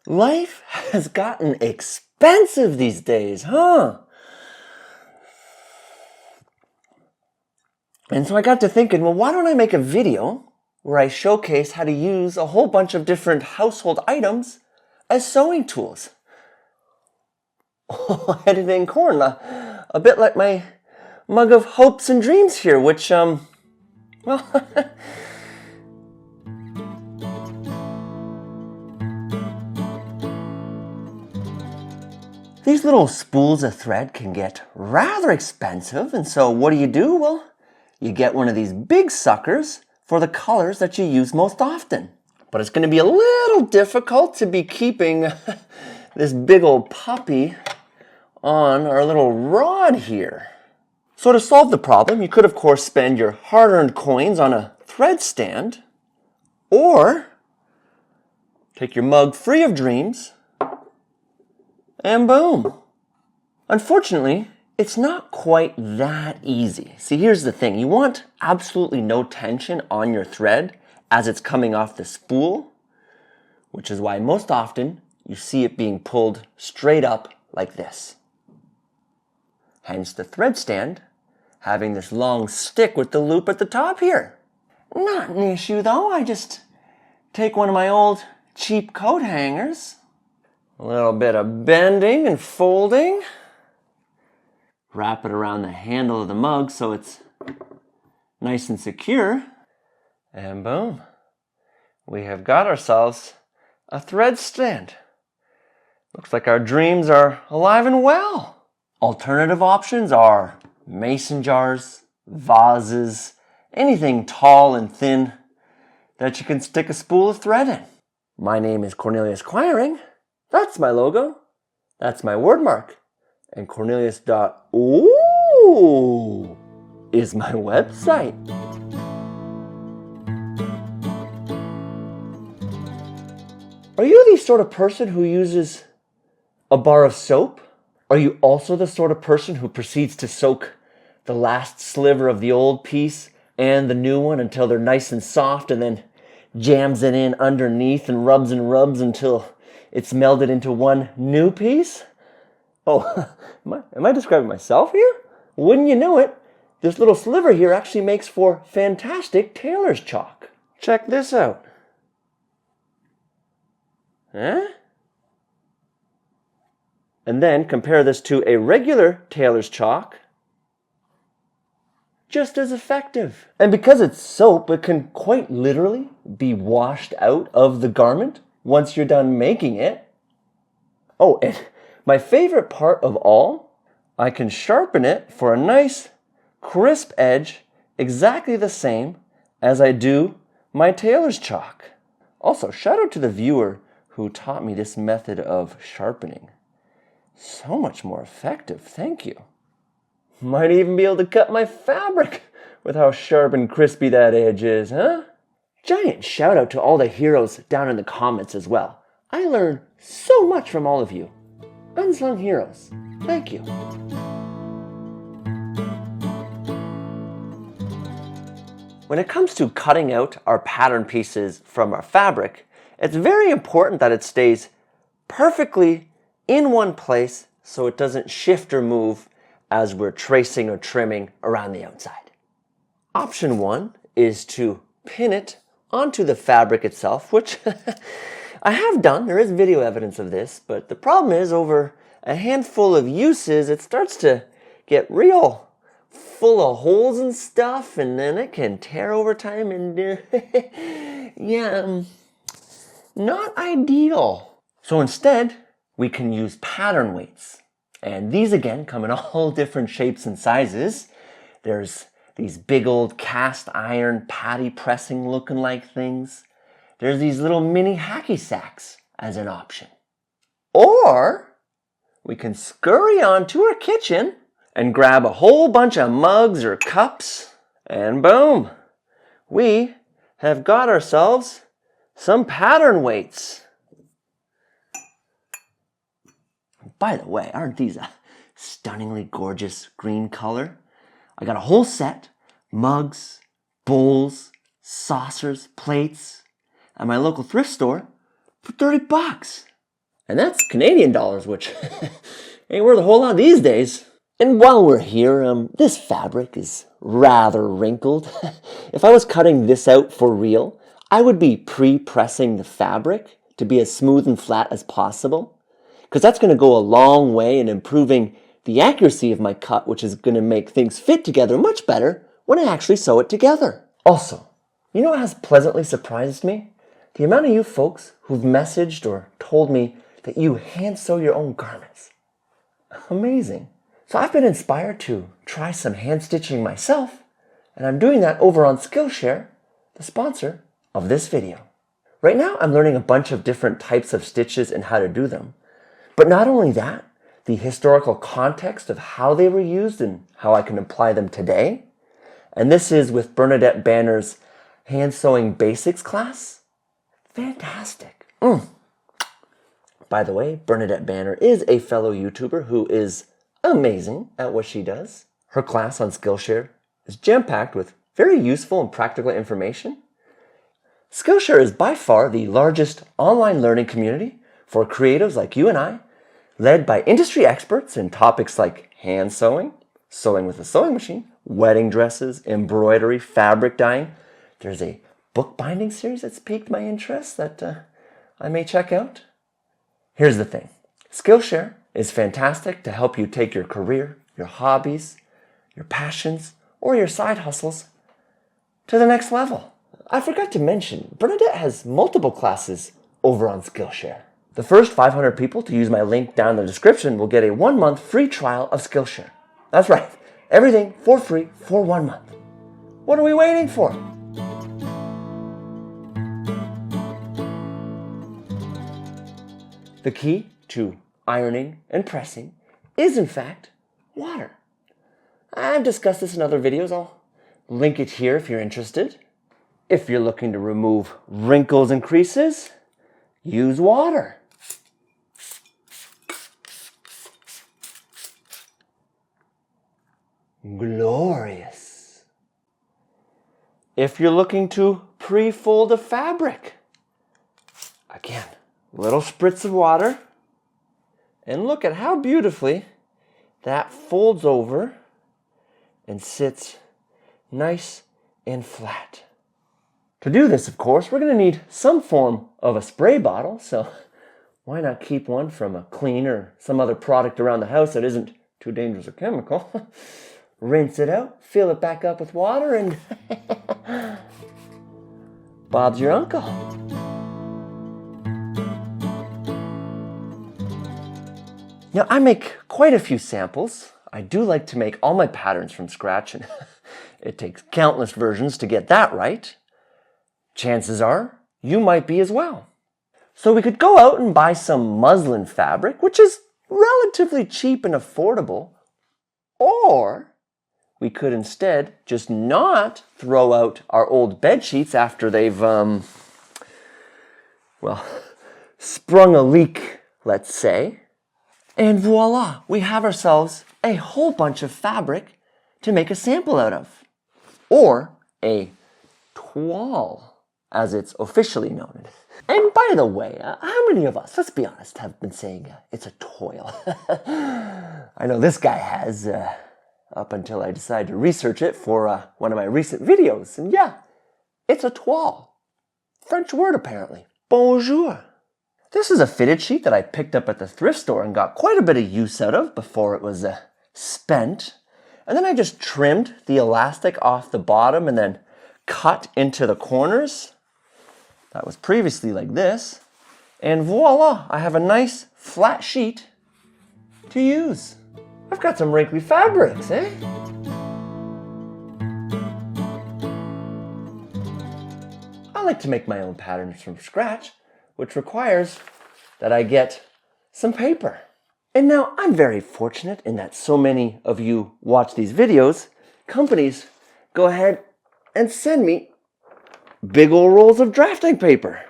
Life has gotten expensive these days, huh? And so I got to thinking, well, why don't I make a video where I showcase how to use a whole bunch of different household items as sewing tools? Editing corn, a bit like my mug of hopes and dreams here, which, well... These little spools of thread can get rather expensive, and so what do? Well, you get one of these big suckers for the colors that you use most often. But it's going to be a little difficult to be keeping this big old puppy on our little rod here. So to solve the problem, you could of course spend your hard-earned coins on a thread stand, or take your mug free of dreams, and boom. Unfortunately, it's not quite that easy. See, here's the thing. You want absolutely no tension on your thread as it's coming off the spool, which is why most often you see it being pulled straight up like this. Hence the thread stand having this long stick with the loop at the top here. Not an issue though. I just take one of my old cheap coat hangers, a little bit of bending and folding, wrap it around the handle of the mug so it's nice and secure, and boom, we have got ourselves a thread stand. Looks like our dreams are alive and well. Alternative options are mason jars, vases, anything tall and thin that you can stick a spool of thread in. My name is Cornelius Quiring. That's my logo. That's my word mark. And Cornelius.ooh is my website. Are you the sort of person who uses a bar of soap? Are you also the sort of person who proceeds to soak the last sliver of the old piece and the new one until they're nice and soft, and then jams it in underneath and rubs until it's melded into one new piece? Oh, am I describing myself here? Wouldn't you know it, this little sliver here actually makes for fantastic tailor's chalk. Check this out. Huh? And then compare this to a regular tailor's chalk. Just as effective. And because it's soap, it can quite literally be washed out of the garment once you're done making it. Oh, and my favorite part of all, I can sharpen it for a nice crisp edge exactly the same as I do my tailor's chalk. Also, shout out to the viewer who taught me this method of sharpening. So much more effective, thank you. Might even be able to cut my fabric with how sharp and crispy that edge is, huh? Giant shout out to all the heroes down in the comments as well. I learned so much from all of you. Unsung heroes, thank you. When it comes to cutting out our pattern pieces from our fabric, it's very important that it stays perfectly in one place so it doesn't shift or move as we're tracing or trimming around the outside. Option one is to pin it onto the fabric itself, which I have done. There is video evidence of this, but the problem is over a handful of uses, it starts to get real full of holes and stuff, and then it can tear over time, and yeah, not ideal. So instead, we can use pattern weights. And these again come in all different shapes and sizes. There's these big old cast iron patty pressing looking like things. There's these little mini hacky sacks as an option. Or we can scurry on to our kitchen and grab a whole bunch of mugs or cups, and boom, we have got ourselves some pattern weights. By the way, aren't these a stunningly gorgeous green color? I got a whole set, mugs, bowls, saucers, plates, at my local thrift store for $30. And that's Canadian dollars, which ain't worth a whole lot these days. And while we're here, this fabric is rather wrinkled. If I was cutting this out for real, I would be pre-pressing the fabric to be as smooth and flat as possible, because that's going to go a long way in improving the accuracy of my cut, which is going to make things fit together much better when I actually sew it together. Also, you know what has pleasantly surprised me? The amount of you folks who've messaged or told me that you hand sew your own garments. Amazing. So I've been inspired to try some hand stitching myself, and I'm doing that over on Skillshare, the sponsor of this video. Right now I'm learning a bunch of different types of stitches and how to do them. But not only that, the historical context of how they were used and how I can apply them today. And this is with Bernadette Banner's Hand Sewing Basics class. Fantastic. By the way, Bernadette Banner is a fellow YouTuber who is amazing at what she does. Her class on Skillshare is jam-packed with very useful and practical information. Skillshare is by far the largest online learning community for creatives like you and I, led by industry experts in topics like hand sewing, sewing with a sewing machine, wedding dresses, embroidery, fabric dyeing. There's a bookbinding series that's piqued my interest that I may check out. Here's the thing. Skillshare is fantastic to help you take your career, your hobbies, your passions, or your side hustles to the next level. I forgot to mention, Bernadette has multiple classes over on Skillshare. The first 500 people to use my link down in the description will get a 1-month free trial of Skillshare. That's right, everything for free for 1 month. What are we waiting for? The key to ironing and pressing is, in fact, water. I've discussed this in other videos. I'll link it here if you're interested. If you're looking to remove wrinkles and creases, use water. Glorious. If you're looking to pre-fold a fabric, again, little spritz of water, and look at how beautifully that folds over and sits nice and flat. To do this, of course, we're going to need some form of a spray bottle, so why not keep one from a cleaner or some other product around the house that isn't too dangerous or chemical. Rinse it out, fill it back up with water, and Bob's your uncle. Now, I make quite a few samples. I do like to make all my patterns from scratch, and it takes countless versions to get that right. Chances are you might be as well. So we could go out and buy some muslin fabric, which is relatively cheap and affordable, or we could instead just not throw out our old bed sheets after they've, sprung a leak, let's say. And voila, we have ourselves a whole bunch of fabric to make a sample out of. Or a toile, as it's officially known. And by the way, how many of us, let's be honest, have been saying it's a toile? I know this guy has, up until I decided to research it for one of my recent videos. And yeah, it's a toile. French word, apparently. Bonjour. This is a fitted sheet that I picked up at the thrift store and got quite a bit of use out of before it was spent. And then I just trimmed the elastic off the bottom and then cut into the corners. That was previously like this. And voila, I have a nice flat sheet to use. I've got some wrinkly fabrics, eh? I like to make my own patterns from scratch, which requires that I get some paper. And now I'm very fortunate in that so many of you watch these videos. Companies go ahead and send me big old rolls of drafting paper.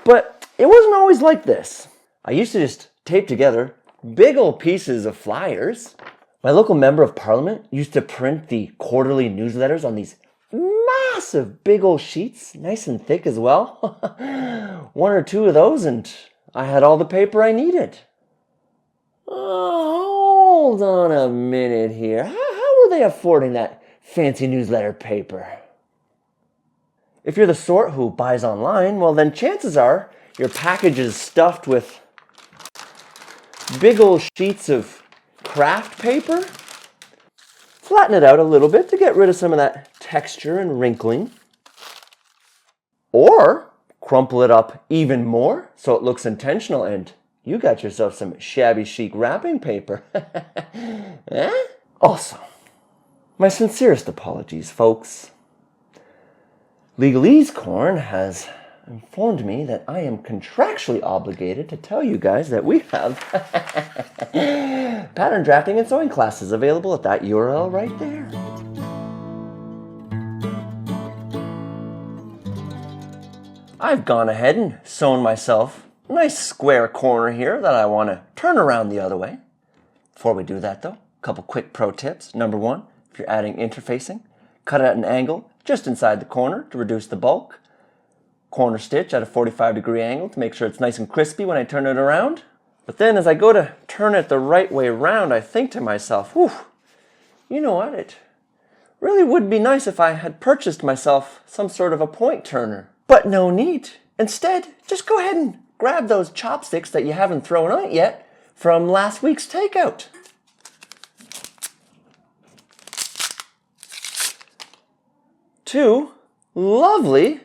But it wasn't always like this. I used to just tape together big old pieces of flyers. My local member of parliament used to print the quarterly newsletters on these massive big old sheets, nice and thick as well. One or two of those and I had all the paper I needed. Oh, hold on a minute here. How were they affording that fancy newsletter paper? If you're the sort who buys online, well then chances are your package is stuffed with big old sheets of craft paper. Flatten it out a little bit to get rid of some of that texture and wrinkling. Or crumple it up even more so it looks intentional and you got yourself some shabby chic wrapping paper. Eh? Also, my sincerest apologies, folks. Legalese Corn has informed me that I am contractually obligated to tell you guys that we have pattern drafting and sewing classes available at that URL right there. I've gone ahead and sewn myself a nice square corner here that I want to turn around the other way. Before we do that though, a couple quick pro tips. Number one, if you're adding interfacing, cut it at an angle just inside the corner to reduce the bulk. Corner stitch at a 45-degree angle to make sure it's nice and crispy when I turn it around. But then as I go to turn it the right way around, I think to myself, whew, you know what, it really would be nice if I had purchased myself some sort of a point turner. But no need. Instead, just go ahead and grab those chopsticks that you haven't thrown out yet from last week's takeout. Two lovely,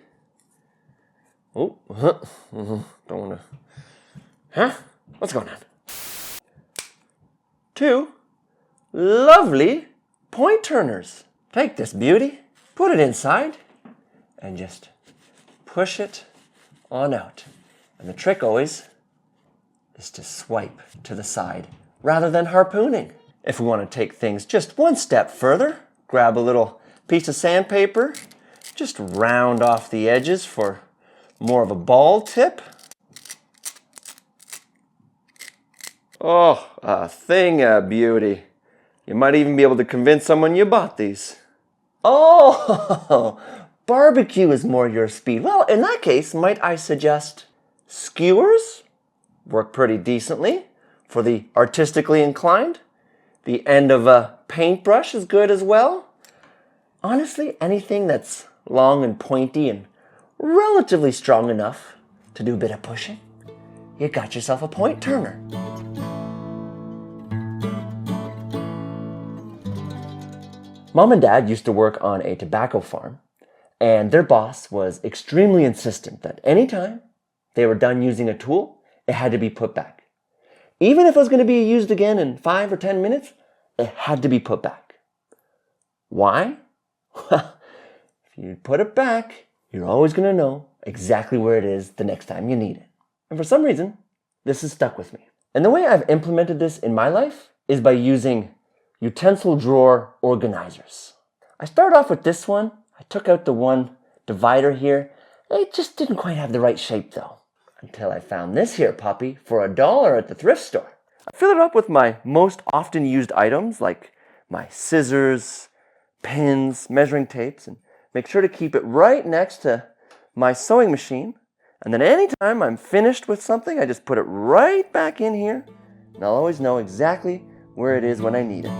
don't want to, what's going on? Two lovely point turners. Take this beauty, put it inside, and just push it on out. And the trick always is to swipe to the side rather than harpooning. If we want to take things just one step further, grab a little piece of sandpaper, just round off the edges for more of a ball tip. Oh, a thing of beauty. You might even be able to convince someone you bought these. Oh, barbecue is more your speed. Well, in that case, might I suggest skewers? Work pretty decently for the artistically inclined. The end of a paintbrush is good as well. Honestly, anything that's long and pointy and relatively strong enough to do a bit of pushing, you got yourself a point turner. Mom and Dad used to work on a tobacco farm, and their boss was extremely insistent that anytime they were done using a tool, it had to be put back. Even if it was going to be used again in 5 or 10 minutes, it had to be put back. Why? Well, if you put it back, you're always going to know exactly where it is the next time you need it. And for some reason, this has stuck with me. And the way I've implemented this in my life is by using utensil drawer organizers. I start off with this one. I took out the one divider here. It just didn't quite have the right shape though. Until I found this here puppy for $1 at the thrift store. I fill it up with my most often used items like my scissors, pins, measuring tapes, and make sure to keep it right next to my sewing machine. And then anytime I'm finished with something, I just put it right back in here, and I'll always know exactly where it is when I need it.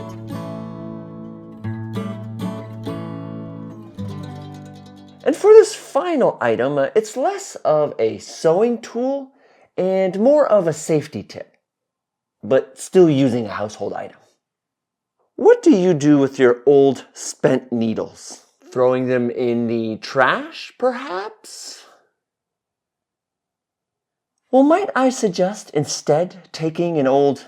And for this final item, it's less of a sewing tool and more of a safety tip, but still using a household item. What do you do with your old spent needles? Throwing them in the trash, perhaps? Well, might I suggest instead taking an old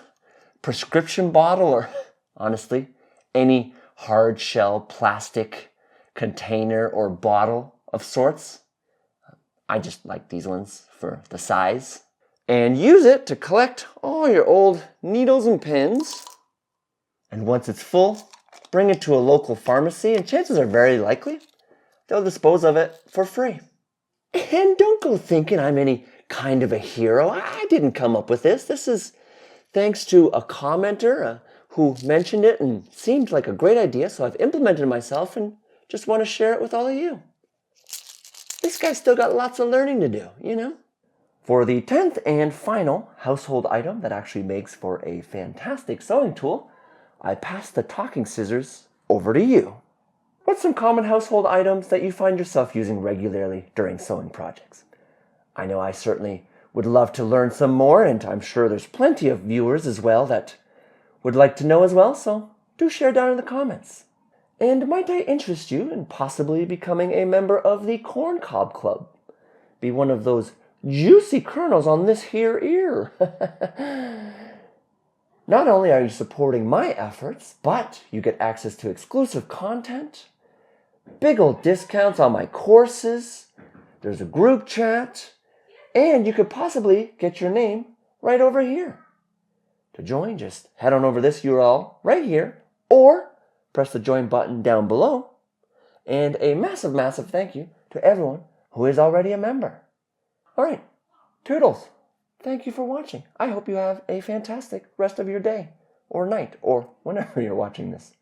prescription bottle or, honestly, any hard shell plastic container or bottle of sorts? I just like these ones for the size. And use it to collect all your old needles and pins. And once it's full, bring it to a local pharmacy, and chances are very likely they'll dispose of it for free. And don't go thinking I'm any kind of a hero. I didn't come up with this. This is thanks to a commenter who mentioned it and seemed like a great idea, so I've implemented it myself and just want to share it with all of you. This guy's still got lots of learning to do, you know? For the 10th and final household item that actually makes for a fantastic sewing tool, I pass the talking scissors over to you. What's some common household items that you find yourself using regularly during sewing projects? I know I certainly would love to learn some more, and I'm sure there's plenty of viewers as well that would like to know as well, so do share down in the comments. And might I interest you in possibly becoming a member of the Corn Cob Club? Be one of those juicy kernels on this here ear. Not only are you supporting my efforts, but you get access to exclusive content, big old discounts on my courses, there's a group chat, and you could possibly get your name right over here. To join, just head on over this URL right here, or press the join button down below. And a massive, massive thank you to everyone who is already a member. All right, Toodles, thank you for watching. I hope you have a fantastic rest of your day, or night, or whenever you're watching this.